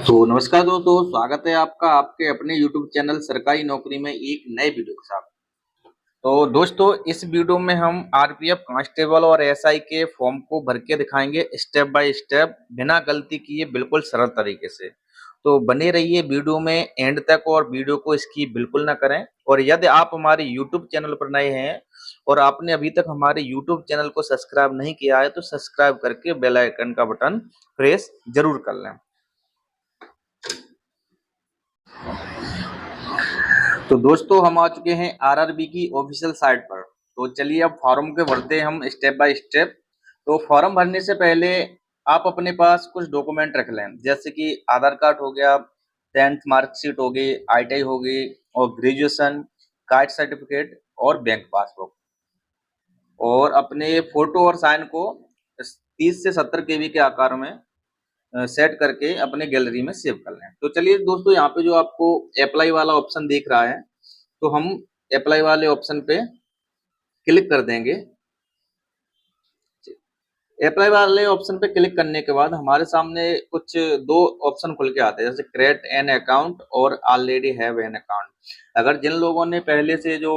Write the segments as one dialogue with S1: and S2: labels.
S1: तो नमस्कार दोस्तों, स्वागत है आपका आपके अपने YouTube चैनल सरकारी नौकरी में एक नए वीडियो के साथ। तो दोस्तों, इस वीडियो में हम आरपीएफ कांस्टेबल और एसआई के फॉर्म को भर के दिखाएंगे स्टेप बाय स्टेप, बिना गलती किए, बिल्कुल सरल तरीके से। तो बने रहिए वीडियो में एंड तक और वीडियो को स्किप बिल्कुल ना करें। और यदि आप हमारे YouTube चैनल पर नए हैं और आपने अभी तक हमारे YouTube चैनल को सब्सक्राइब नहीं किया है तो सब्सक्राइब करके बेल आइकन का बटन प्रेस जरूर कर लें। तो दोस्तों, हम आ चुके हैं आरआरबी की ऑफिशियल साइट पर। तो चलिए अब फॉर्म के भरते हैं हम स्टेप बाय स्टेप। तो फॉर्म भरने से पहले आप अपने पास कुछ डॉक्यूमेंट रख लें, जैसे कि आधार कार्ड हो गया, 10th मार्कशीट हो गई, आईटीआई हो गई और ग्रेजुएशन, कास्ट सर्टिफिकेट और बैंक पासबुक। और अपने फोटो और साइन को 30 से 70 केबी के आकार में सेट करके अपने गैलरी में सेव कर लें। तो चलिए दोस्तों, यहाँ पे जो आपको अप्लाई वाला ऑप्शन दिख रहा है, तो हम अप्लाई वाले ऑप्शन पे क्लिक कर देंगे। अप्लाई वाले ऑप्शन पे क्लिक करने के बाद हमारे सामने कुछ दो ऑप्शन खुल के आते हैं, जैसे क्रिएट एन अकाउंट और ऑलरेडी हैव एन अकाउंट। अगर जिन लोगों ने पहले से जो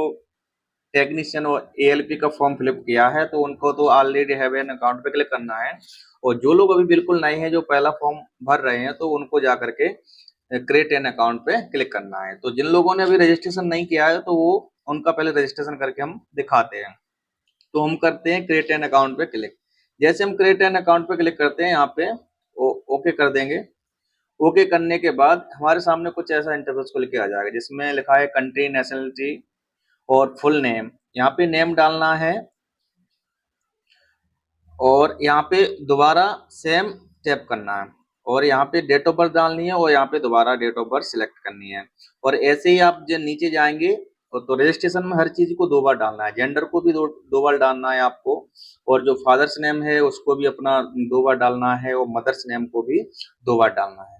S1: टेक्नीशियन और एएलपी का फॉर्म फिलअप किया है तो उनको तो ऑलरेडी हैव एन अकाउंट पे क्लिक करना है। और जो लोग अभी बिल्कुल नए हैं, जो पहला फॉर्म भर रहे हैं, तो उनको जा करके क्रिएट एन अकाउंट पे क्लिक करना है। तो जिन लोगों ने अभी रजिस्ट्रेशन नहीं किया है तो वो उनका पहले रजिस्ट्रेशन करके हम दिखाते हैं। तो हम करते हैं क्रिएट एन अकाउंट पे क्लिक। जैसे हम क्रिएट एन अकाउंट पे क्लिक करते हैं, यहाँ पे ओके कर देंगे। ओके करने के बाद हमारे सामने कुछ ऐसा इंटरफेस खुल के आ जाएगा, जिसमें लिखा है कंट्री, नेशनलिटी और फुल नेम। यहाँ पे नेम डालना है और यहाँ पे दोबारा सेम टैप करना है और यहाँ पे डेट ऑफ बर्थ डालनी है और यहाँ पे दोबारा डेट ऑफ बर्थ सिलेक्ट करनी है। और ऐसे ही आप जो नीचे जाएंगे तो रजिस्ट्रेशन में हर चीज को 2 बार डालना है। जेंडर को भी दो बार डालना है आपको, और जो फादर्स नेम है उसको भी अपना 2 बार डालना है और मदर्स नेम को भी 2 बार डालना है।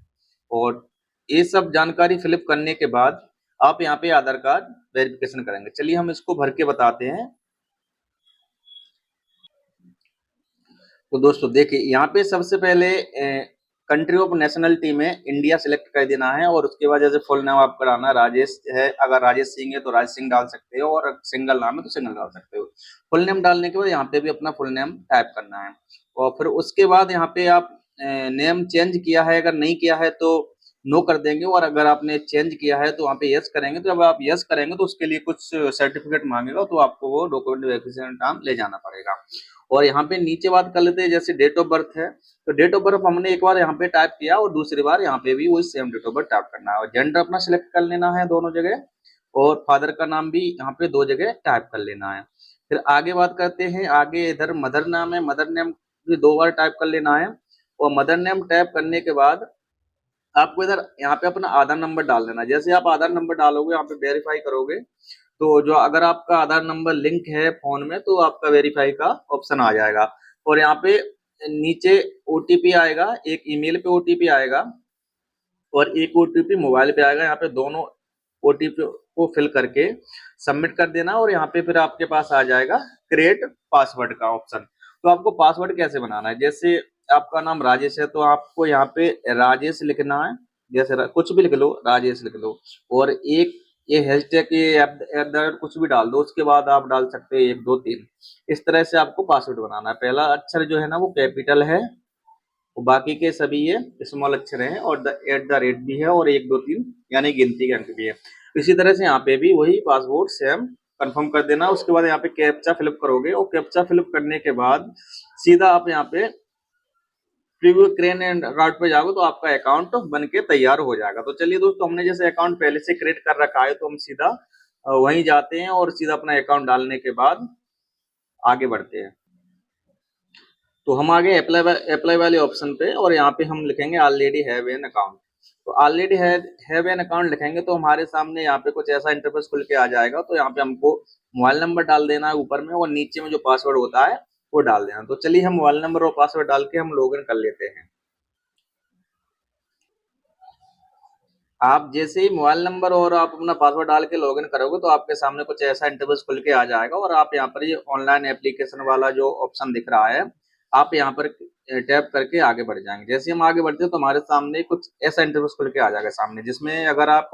S1: और ये सब जानकारी फिलअप करने के बाद आप यहाँ पे आधार कार्ड वेरिफिकेशन करेंगे। चलिए हम इसको भर के बताते हैं। तो दोस्तों देखिए, यहाँ पे सबसे पहले कंट्री ऑफ नेशनलिटी में इंडिया सिलेक्ट कर देना है और उसके बाद जैसे फुल नाम आपका डालना है, राजेश है। अगर राजेश सिंह है तो राजेश सिंह डाल सकते हो, और सिंगल नाम है तो सिंगल डाल सकते हो। फुल नेम डालने के बाद यहाँ पे भी अपना फुल नेम टाइप करना है। और फिर उसके बाद यहाँ पे आप नेम चेंज किया है, अगर नहीं किया है तो नो कर देंगे, और अगर आपने चेंज किया है तो वहाँ पे यस करेंगे। तो जब आप यस करेंगे तो उसके लिए कुछ सर्टिफिकेट मांगेगा, तो आपको वो डॉक्यूमेंट वेरिफिकेशन टाइम ले जाना पड़ेगा। और यहाँ पे नीचे बात कर लेते हैं, जैसे डेट ऑफ बर्थ है, तो डेट ऑफ बर्थ हमने एक बार यहाँ पे टाइप किया और दूसरी बार यहाँ पे भी वही same date of birth type करना है। और जेंडर अपना सिलेक्ट कर लेना है दोनों जगह, और फादर का नाम भी यहाँ पे 2 जगह टाइप कर लेना है। फिर आगे बात करते हैं, आगे इधर मदर नाम है, मदर नेम भी 2 बार टाइप कर लेना है। और मदर नेम टाइप करने के बाद आपको इधर यहाँ पे अपना आधार नंबर डाल देना। जैसे आप आधार नंबर डालोगे, यहाँ पे वेरीफाई करोगे, तो जो अगर आपका आधार नंबर लिंक है फोन में तो आपका वेरीफाई का ऑप्शन आ जाएगा। और यहाँ पे नीचे ओटीपी आएगा, एक ईमेल पे ओटीपी आएगा और एक ओटीपी मोबाइल पे आएगा। यहाँ पे दोनों ओटीपी को फिल करके सबमिट कर देना, और यहाँ पे फिर आपके पास आ जाएगा क्रिएट पासवर्ड का ऑप्शन। तो आपको पासवर्ड कैसे बनाना है, जैसे आपका नाम राजेश है तो आपको यहाँ पे राजेश लिखना है। जैसे कुछ भी लिख लो, राजेश लिख लो, और एक ये हैशटैग एट द रेट कुछ भी डाल दो, उसके बाद आप डाल सकते हैं 1 2 3। इस तरह से आपको पासवर्ड बनाना है। पहला अक्षर जो है ना वो कैपिटल है, और बाकी के सभी ये स्मॉल अक्षर हैं, और एट द रेट भी है, और 1 2 3 यानी गिनती के अंक भी है। इसी तरह से यहाँ पे भी वही पासवर्ड सेम कंफर्म कर देना। उसके बाद यहाँ पे कैप्चा फिलअप करोगे, और कैप्चा फिलअप करने के बाद सीधा आप यहाँ पे प्रीव्यू क्रेन एंड अकाउंट पे जाओगे तो आपका अकाउंट बन के तैयार हो जाएगा। तो चलिए दोस्तों, हमने जैसे अकाउंट पहले से क्रिएट कर रखा है तो हम सीधा वहीं जाते हैं और सीधा अपना अकाउंट डालने के बाद आगे बढ़ते हैं। तो हम आगे अप्लाई वाले ऑप्शन पे, और यहाँ पे हम लिखेंगे ऑलरेडी हैव एन अकाउंट। तो ऑलरेडी हैव एन अकाउंट लिखेंगे तो हमारे सामने यहाँ पे कुछ ऐसा इंटरफेस खुल के आ जाएगा। तो यहाँ पे हमको मोबाइल नंबर डाल देना है ऊपर में, और नीचे में जो पासवर्ड होता है वो डाल देना। तो चलिए हम मोबाइल नंबर और पासवर्ड डाल के हम लॉगिन कर लेते हैं। आप जैसे ही मोबाइल नंबर और आप अपना पासवर्ड डाल के लॉगिन करोगे तो आपके सामने कुछ ऐसा इंटरफेस खुल के आ जाएगा, और आप यहाँ पर ये ऑनलाइन एप्लीकेशन वाला जो ऑप्शन दिख रहा है आप यहाँ पर टैप करके आगे बढ़ जाएंगे। जैसे हम आगे बढ़ते हैं तो हमारे सामने कुछ ऐसा इंटरफेस खुल के आ जाएगा सामने, जिसमें अगर आप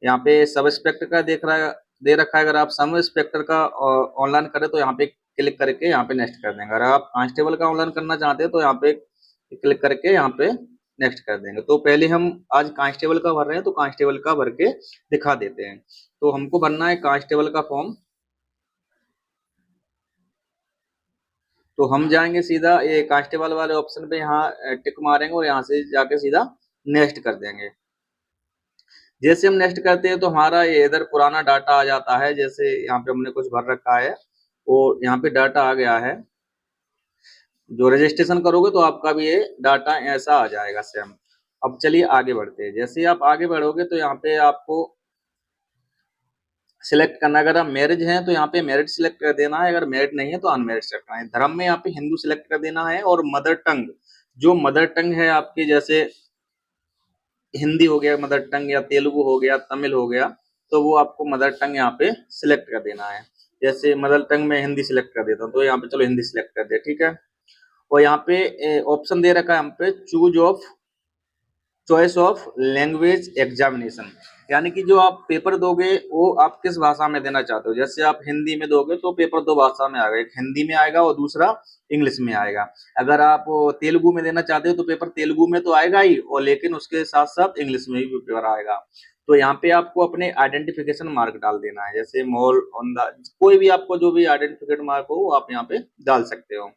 S1: यहाँ पे सब इंस्पेक्टर का दे रखा है, अगर आप सब इंस्पेक्टर का ऑनलाइन करें तो यहाँ पे क्लिक करके यहाँ पे नेक्स्ट कर देंगे। अगर आप कांस्टेबल का ऑनलाइन करना चाहते हैं तो यहाँ पे क्लिक करके यहाँ पे नेक्स्ट कर देंगे। तो पहले हम आज कांस्टेबल का भर रहे हैं तो कांस्टेबल का भर के दिखा देते हैं। तो हमको भरना है कांस्टेबल का फॉर्म। तो हम जाएंगे सीधा ये कांस्टेबल वाले ऑप्शन पे, यहाँ टिक मारेंगे और यहाँ से जाके सीधा नेक्स्ट कर देंगे। जैसे हम नेक्स्ट करते हैं तो हमारा ये इधर पुराना डाटा आ जाता है। जैसे यहाँ पे हमने कुछ भर रखा है और यहाँ पे डाटा आ गया है। जो रजिस्ट्रेशन करोगे तो आपका भी ये डाटा ऐसा आ जाएगा सेम। अब चलिए आगे बढ़ते हैं। जैसे आप आगे बढ़ोगे तो यहाँ पे आपको सिलेक्ट करना है। अगर आप मैरिज हैं तो यहाँ पे मैरिड सिलेक्ट कर देना है, अगर मैरिड नहीं है तो अनमैरिड सिलेक्ट करना है। धर्म में यहाँ पे हिंदू सिलेक्ट कर देना है। और मदर टंग, जो मदर टंग है आपकी, जैसे हिंदी हो गया मदर टंग, या तेलुगु हो गया, तमिल हो गया, तो वो आपको मदर टंग यहाँ पे सिलेक्ट कर देना है। जैसे मदर टंग में हिंदी सिलेक्ट कर देता हूँ तो यहाँ पे चलो हिंदी सिलेक्ट कर दे, ठीक है। और यहाँ पे ऑप्शन दे रखा है हम पे चॉइस ऑफ लैंग्वेज एग्जामिनेशन, यानी कि जो आप पेपर दोगे वो आप किस भाषा में देना चाहते हो। जैसे आप हिंदी में दोगे तो पेपर दो भाषा में आएगा, एक हिंदी में आएगा और दूसरा इंग्लिश में आएगा। अगर आप तेलुगु में देना चाहते हो तो पेपर तेलुगु में तो आएगा ही, और लेकिन उसके साथ साथ इंग्लिश में भी पेपर आएगा। तो यहाँ पे आपको अपने आइडेंटिफिकेशन मार्क डाल देना है। जैसे मॉल ऑन द, कोई भी आपको जो भी आइडेंटिफिकेशन मार्क हो आप यहाँ पे डाल सकते हो।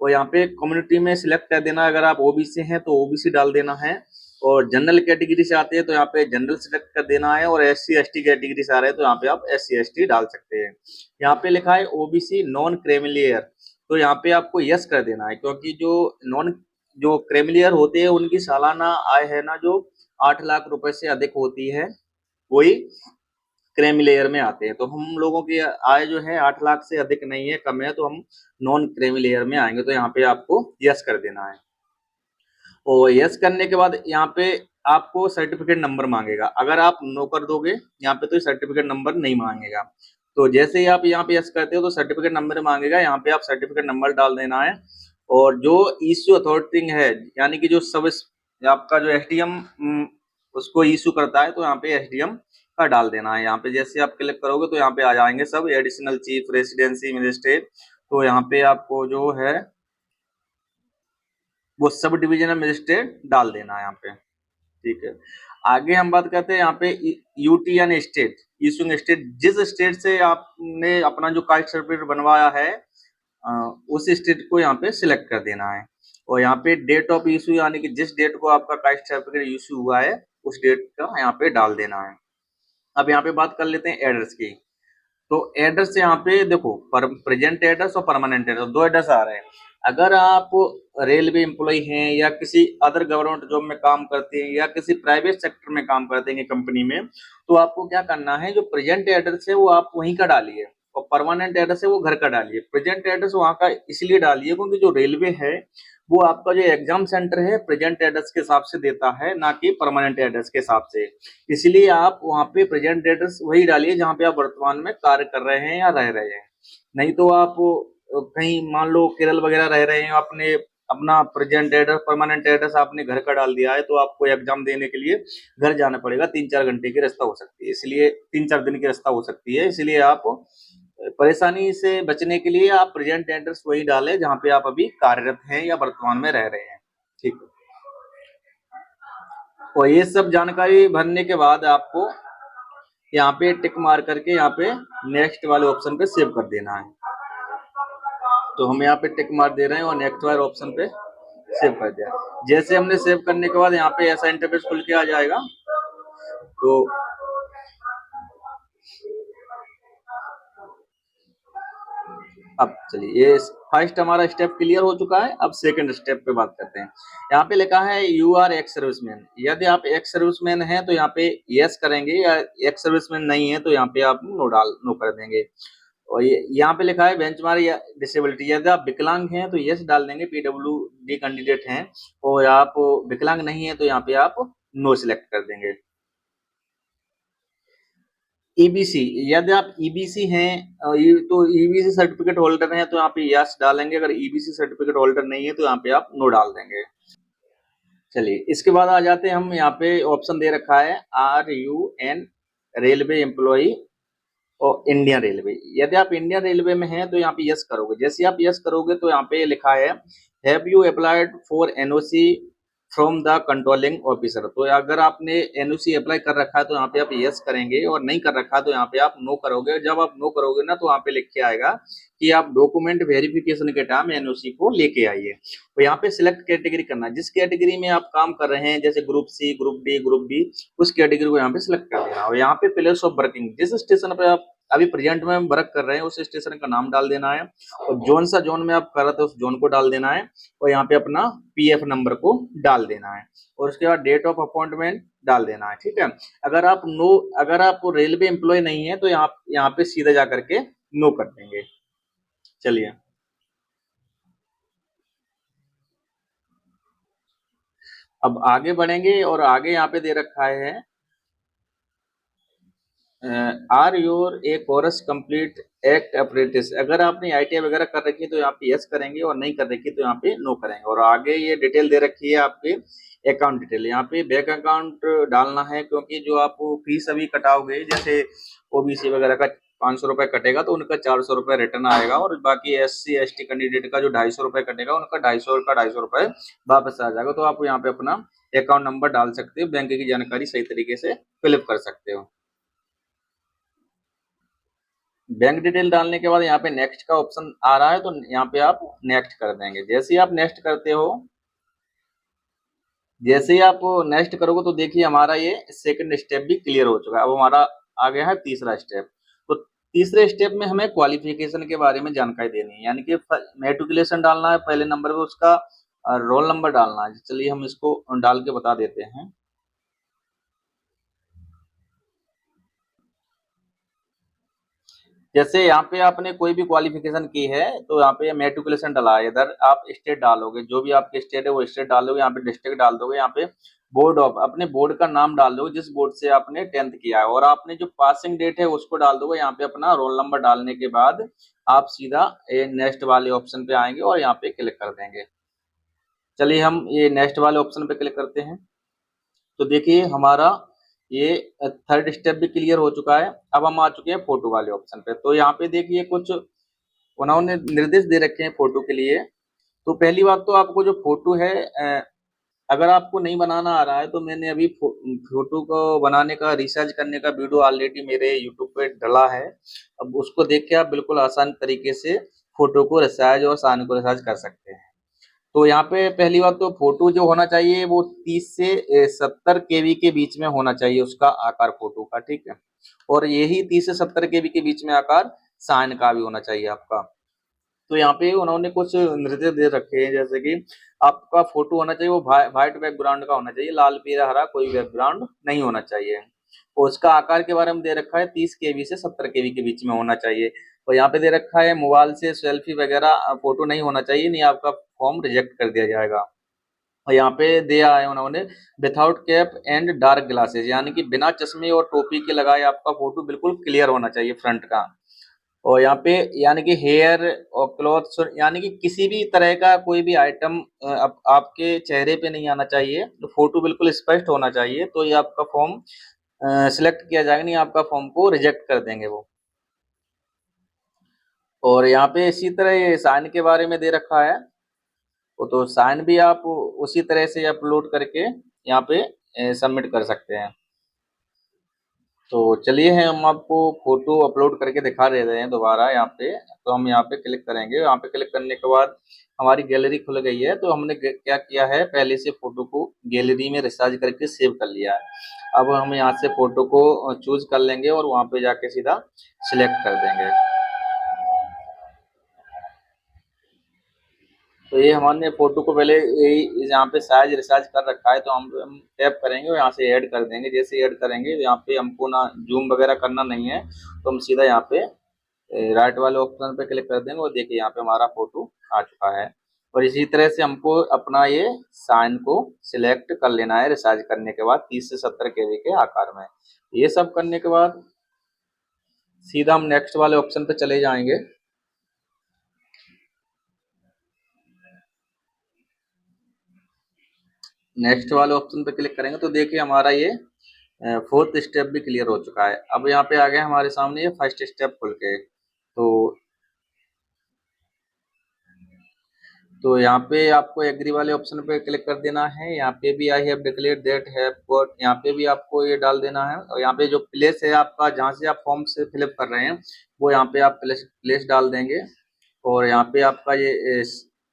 S1: और यहाँ पे कम्युनिटी में सिलेक्ट कर देना, अगर आप ओबीसी हैं तो ओबीसी डाल देना है। और जनरल कैटेगरी से आते हैं तो यहाँ पे जनरल सिलेक्ट कर देना है। और एससी एसटी कैटेगरी से आ रहे हैं तो यहाँ पे आप एससी एसटी डाल सकते हैं। यहाँ पे लिखा है ओबीसी नॉन क्रेमिलियर, तो यहाँ पे आपको यस कर देना है, क्योंकि जो क्रेमिलियर होते हैं उनकी सालाना आय है ना जो 8 लाख रुपए से अधिक होती है, वही क्रेमिलेयर में आते हैं। तो हम लोगों की आय जो है 8 लाख से अधिक नहीं है, कम है, तो हम नॉन क्रेमिलेयर में आएंगे। तो यहाँ पे आपको यस कर देना है। और यस करने के बाद यहाँ पे आपको सर्टिफिकेट नंबर मांगेगा। अगर आप नो कर दोगे यहाँ पे तो सर्टिफिकेट नंबर नहीं मांगेगा। तो जैसे ही आप यहाँ पे यस करते हो तो सर्टिफिकेट नंबर मांगेगा, यहाँ पे आप सर्टिफिकेट नंबर डाल देना है। और जो इश्यू अथॉरिटी है, यानी कि जो सब आपका जो एसडीएम उसको इश्यू करता है, तो यहाँ पे एसडीएम का डाल देना है। यहाँ पे जैसे आप क्लिक करोगे तो यहाँ पे आ जाएंगे सब एडिशनल चीफ रेसिडेंसी मजिस्ट्रेट। तो यहाँ पे आपको जो है वो सब डिविजनल मजिस्ट्रेट डाल देना है यहाँ पे, ठीक है। आगे हम बात करते हैं यहाँ पे यूटीएन स्टेट, इशूइंग स्टेट, जिस स्टेट से आपने अपना जो कास्ट सर्टिफिकेट बनवाया है उस स्टेट को यहाँ पे सिलेक्ट कर देना है। और यहाँ पे डेट ऑफ इशू, यानी कि जिस डेट को आपका कास्ट सर्टिफिकेट इशू हुआ है उस डेट का यहाँ पे डाल देना है। अब यहाँ पे बात कर लेते हैं एड्रेस की। तो एड्रेस यहाँ पे देखो, प्रेजेंट एड्रेस और परमानेंट एड्रेस, दो एड्रेस आ रहे हैं। अगर आप रेलवे एम्प्लॉय हैं या किसी अदर गवर्नमेंट जॉब में काम करते हैं या किसी प्राइवेट सेक्टर में काम करते हैं कंपनी में, तो आपको क्या करना है, जो प्रेजेंट एड्रेस है वो आप वहीं का डालिए और परमानेंट एड्रेस है वो घर का डालिए। प्रेजेंट एड्रेस वहाँ का इसलिए डालिए क्योंकि जो रेलवे है वो आपका जो एग्जाम सेंटर है प्रेजेंट एड्रेस के हिसाब से देता है, ना कि परमानेंट एड्रेस के हिसाब से। इसलिए आप वहाँ पे प्रेजेंट एड्रेस वही डालिए जहाँ पे आप वर्तमान में कार्य कर रहे हैं या रह रहे हैं। नहीं तो आप कहीं मान लो केरल वगैरह रह रहे हैं, आपने अपना प्रेजेंट एड्रेस परमानेंट एड्रेस आपने घर का डाल दिया है, तो आपको एग्जाम देने के लिए घर जाना पड़ेगा। 3-4 घंटे की रास्ता हो सकती है, इसलिए 3-4 दिन की रास्ता हो सकती है। इसलिए आप परेशानी से बचने के लिए आप प्रेजेंट एड्रेस वही डालें जहाँ पे आप अभी कार्यरत हैं या वर्तमान में रह रहे हैं, ठीक है। और ये सब जानकारी भरने के बाद आपको यहाँ पे टिक मार करके यहाँ पे नेक्स्ट वाले ऑप्शन पे सेव कर देना है। तो हम यहाँ पे टिक मार दे रहे हैं और नेक्स्ट वाले ऑप्शन पे सेव कर दिया। जैसे हमने सेव करने के बाद यहाँ पे ऐसा इंटरफेस खुल के आ जाएगा। तो अब चलिए, ये फर्स्ट हमारा स्टेप क्लियर हो चुका है। अब सेकंड स्टेप पे बात करते हैं। यहाँ पे लिखा है यू आर एक्स सर्विसमैन। यदि आप एक्स सर्विसमैन हैं तो यहाँ पे यस करेंगे, या एक्स सर्विसमैन नहीं है तो यहाँ पे आप नो कर देंगे। और यहाँ पे लिखा है बेंचमार्क या डिसेबिलिटी, यदि आप विकलांग हैं तो यस डाल देंगे, पीडब्ल्यूडी कैंडिडेट हैं। और आप विकलांग नहीं है तो यहाँ पे आप नो सिलेक्ट कर देंगे। ईबीसी, यदि आप ईबीसी हैं तो ईबीसी सर्टिफिकेट होल्डर हैं तो यहाँ पे यस डालेंगे, अगर ईबीसी सर्टिफिकेट होल्डर नहीं है तो यहाँ पे आप नो डाल देंगे। चलिए इसके बाद आ जाते हैं हम, यहाँ पे ऑप्शन दे रखा है RUN रेलवे एम्प्लॉई और इंडियन रेलवे। यदि आप इंडियन रेलवे में हैं तो यहाँ पे यस करोगे, जैसे आप यस करोगे तो यहाँ पे लिखा है have you applied for NOC from the controlling officer. तो अगर आपने एनओसी अप्लाई कर रखा है तो यहाँ पे आप यस करेंगे, और नहीं कर रखा तो यहाँ पे आप नो करोगे। जब आप नो करोगे ना तो यहाँ पे लिख के आएगा कि आप डॉक्यूमेंट वेरिफिकेशन के टाइम एनओसी को लेके आइए। तो यहाँ पे सिलेक्ट कैटेगरी करना, जिस कैटेगरी में आप काम कर रहे हैं जैसे group C, group D, group B, उस कैटेगरी को यहाँ पे सिलेक्ट कर देना। और यहाँ पे प्लेस ऑफ वर्किंग, जिस स्टेशन पे आप अभी प्रेजेंट में वर्क कर रहे हैं उस स्टेशन का नाम डाल देना है, और जोन सा जोन में आप कर रहे थे उस जोन को डाल देना है, और यहाँ पे अपना पीएफ नंबर को डाल देना है, और उसके बाद डेट ऑफ अपॉइंटमेंट डाल देना है। ठीक है, अगर आप रेलवे एम्प्लॉय नहीं है तो यहाँ पे सीधा जा करके नो कर देंगे। चलिए अब आगे बढ़ेंगे, और आगे यहाँ पे दे रखा है are your a course complete act apprentice. अगर आपने आईटीआई वगैरह कर रखी है तो यहाँ पे यस करेंगे, और नहीं कर रखी तो यहाँ पे नो करेंगे। और आगे ये डिटेल दे रखी है आपके अकाउंट डिटेल, यहाँ पे बैंक अकाउंट डालना है, क्योंकि जो आप फीस अभी कटाओगे जैसे ओबीसी वगैरह का 500 रुपए कटेगा तो उनका 400 रुपए रिटर्न आएगा, और बाकी SC ST कैंडिडेट का जो 250 रुपए कटेगा उनका 250 रुपए वापस आ जाएगा। तो आप यहाँ पे अपना अकाउंट नंबर डाल सकते हो, बैंक की जानकारी सही तरीके से फिलअप कर सकते हो। बैंक डिटेल डालने के बाद यहाँ पे नेक्स्ट का ऑप्शन आ रहा है, तो यहाँ पे आप नेक्स्ट कर देंगे। जैसे ही आप नेक्स्ट करते हो, जैसे ही आप नेक्स्ट करोगे तो देखिए हमारा ये सेकंड स्टेप भी क्लियर हो चुका है। अब हमारा आ गया है तीसरा स्टेप। तो तीसरे स्टेप में हमें क्वालिफिकेशन के बारे में जानकारी देनी है, यानी कि मेट्रिकुलेशन डालना है पहले नंबर पे, उसका रोल नंबर डालना है। चलिए हम इसको डाल के बता देते हैं। जैसे यहाँ पे आपने कोई भी क्वालिफिकेशन की है तो यहाँ पे मेट्रिकुलेशन डाला है, इधर आप स्टेट डालोगे, जो भी आपके स्टेट है वो स्टेट डालोगे, यहाँ पे डिस्ट्रिक्ट डाल दोगे, यहाँ पे बोर्ड ऑफ अपने बोर्ड का नाम डाल दोगे जिस बोर्ड से आपने 10th किया है, और आपने जो पासिंग डेट है उसको डाल दोगे। यहाँ पे अपना रोल नंबर डालने के बाद आप सीधा नेक्स्ट वाले ऑप्शन पे आएंगे और यहाँ पे क्लिक कर देंगे। चलिए हम ये नेक्स्ट वाले ऑप्शन पे क्लिक करते हैं। तो देखिए हमारा ये थर्ड स्टेप भी क्लियर हो चुका है। अब हम आ चुके हैं फोटो वाले ऑप्शन पे। तो यहाँ पे देखिए कुछ उन्होंने निर्देश दे रखे हैं फोटो के लिए। तो पहली बात तो आपको जो फोटो है, अगर आपको नहीं बनाना आ रहा है तो मैंने अभी फोटो को बनाने का रिसर्च करने का वीडियो ऑलरेडी मेरे यूट्यूब पे डला है। अब उसको देख के आप बिल्कुल आसान तरीके से फोटो को रिसाइज और साइन को रिसाइज कर सकते हैं। तो यहाँ पे पहली बात तो फोटो जो होना चाहिए वो 30 से 70 केबी के बीच में होना चाहिए उसका आकार फोटो का। ठीक है, और यही 30 से 70 केबी के बीच में आकार साइन का भी होना चाहिए आपका। तो यहाँ पे उन्होंने कुछ निर्देश दे रखे हैं, जैसे कि आपका फोटो होना चाहिए वो व्हाइट बैकग्राउंड का होना चाहिए, लाल पीला हरा कोई बैकग्राउंड नहीं होना चाहिए। और उसका आकार के बारे में दे रखा है 30 केबी से 70 केबी के बीच में होना चाहिए। और यहाँ पे दे रखा है मोबाइल से सेल्फी वगैरह फोटो नहीं होना चाहिए, नहीं आपका फॉर्म रिजेक्ट कर दिया जाएगा। और यहाँ पे दिया है उन्होंने without cap and dark glasses, यानी कि बिना चश्मे और टोपी के लगाए आपका फोटो बिल्कुल क्लियर होना चाहिए फ्रंट का। और यहाँ पे यानी कि हेयर और क्लॉथ्स, यानी कि किसी भी तरह का कोई भी आइटम आपके चेहरे पे नहीं आना चाहिए, तो फोटो बिल्कुल स्पष्ट होना चाहिए, तो ये आपका फॉर्म सिलेक्ट किया जाएगा, नहीं आपका फॉर्म को रिजेक्ट कर देंगे वो। और यहाँ पे इसी तरह ये साइन के बारे में दे रखा है, वो तो साइन भी आप उसी तरह से अपलोड करके यहाँ पे सबमिट कर सकते हैं। तो चलिए हम आपको फोटो अपलोड करके दिखा दे रहे हैं दोबारा यहाँ पे। तो हम यहाँ पे क्लिक करेंगे, यहाँ पे क्लिक करने के बाद हमारी गैलरी खुल गई है। तो हमने क्या किया है, पहले से फोटो को गैलरी में रिसाइज करके सेव कर लिया है। अब हम यहाँ से फोटो को चूज कर लेंगे और वहाँ पे जाके सीधा सिलेक्ट कर देंगे। तो ये हमने फोटो को पहले यही यहाँ पे साइज रिसाइज कर रखा है, तो हम टैप करेंगे और यहाँ से ऐड कर देंगे। जैसे ऐड करेंगे तो यहाँ पे हमको ना जूम वगैरह करना नहीं है, तो हम सीधा यहाँ पे राइट वाले ऑप्शन पे क्लिक कर देंगे और देखिए यहाँ पे हमारा फोटो आ चुका है। और इसी तरह से हमको अपना ये साइन को सिलेक्ट कर लेना है रिसाइज करने के बाद 30 से 70 केबी के आकार में। ये सब करने के बाद सीधा हम नेक्स्ट वाले ऑप्शन पे चले जाएंगे। नेक्स्ट वाले ऑप्शन पे क्लिक करेंगे तो देखिए हमारा ये फोर्थ स्टेप भी क्लियर हो चुका है। अब यहाँ पे आ गया हमारे सामने ये फर्स्ट स्टेप खुल के। तो यहाँ पे आपको एग्री वाले ऑप्शन पे क्लिक कर देना है। यहाँ पे भी I have declared that have got, यहाँ पे भी आपको ये डाल देना है। और यहाँ पे जो प्लेस है आपका जहाँ से आप फॉर्म से फिलअप कर रहे हैं वो यहाँ पे आप प्लेस डाल देंगे और यहाँ पे आपका ये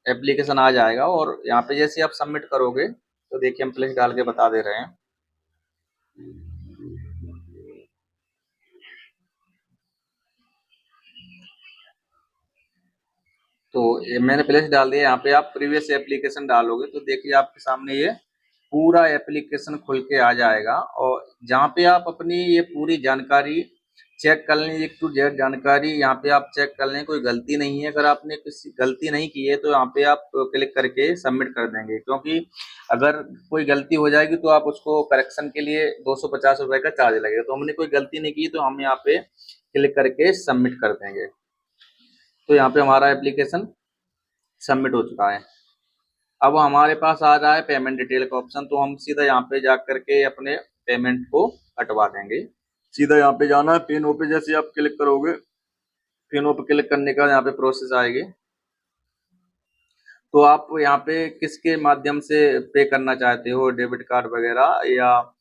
S1: एप्लीकेशन आ जाएगा। और यहाँ पे जैसे आप सबमिट करोगे तो देखिए हम प्लेस डाल के बता दे रहे हैं। तो ये मैंने प्लेस डाल दिया। यहाँ पे आप प्रीवियस एप्लीकेशन डालोगे तो देखिए आपके सामने ये पूरा एप्लीकेशन खुल के आ जाएगा। और जहाँ पे आप अपनी ये पूरी जानकारी चेक कर लें, एक टू जेड जानकारी यहाँ पे आप चेक कर लें, कोई गलती नहीं है। अगर आपने किसी गलती नहीं की है तो यहाँ पे आप क्लिक करके सबमिट कर देंगे, क्योंकि अगर कोई गलती हो जाएगी तो आप उसको करेक्शन के लिए 250 रुपए का चार्ज लगेगा। तो हमने कोई गलती नहीं की तो हम यहाँ पे क्लिक करके सबमिट कर देंगे। तो यहाँ पे हमारा एप्लीकेशन सबमिट हो चुका है। अब हमारे पास आ रहा है पेमेंट डिटेल का ऑप्शन, तो हम सीधा यहाँ पे जा करके अपने पेमेंट को हटवा देंगे। सीधा यहाँ पे जाना है, पिन पे जैसे आप क्लिक करोगे, पिन पे क्लिक करने का यहाँ पे प्रोसेस आएगी। तो आप यहाँ पे किसके माध्यम से पे करना चाहते हो, डेबिट कार्ड वगैरह, या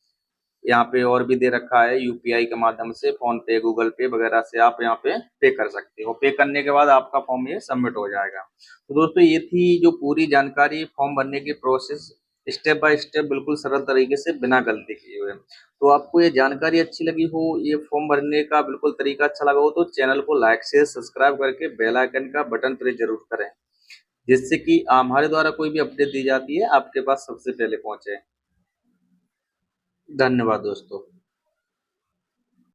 S1: यहाँ पे और भी दे रखा है यूपीआई के माध्यम से, फोन पे, गूगल पे वगैरह से आप यहाँ पे कर सकते हो। पे करने के बाद आपका फॉर्म ये सबमिट हो जाएगा। तो दोस्तों ये थी जो पूरी जानकारी फॉर्म भरने की प्रोसेस, स्टेप बाय स्टेप बिल्कुल सरल तरीके से बिना गलती किए हुए। तो आपको ये जानकारी अच्छी लगी हो, ये फॉर्म भरने का बिल्कुल तरीका अच्छा लगा हो तो चैनल को लाइक शेयर सब्सक्राइब करके बेल आइकन का बटन प्रेस जरूर करें, जिससे कि हमारे द्वारा कोई भी अपडेट दी जाती है आपके पास सबसे पहले पहुंचे। धन्यवाद दोस्तों।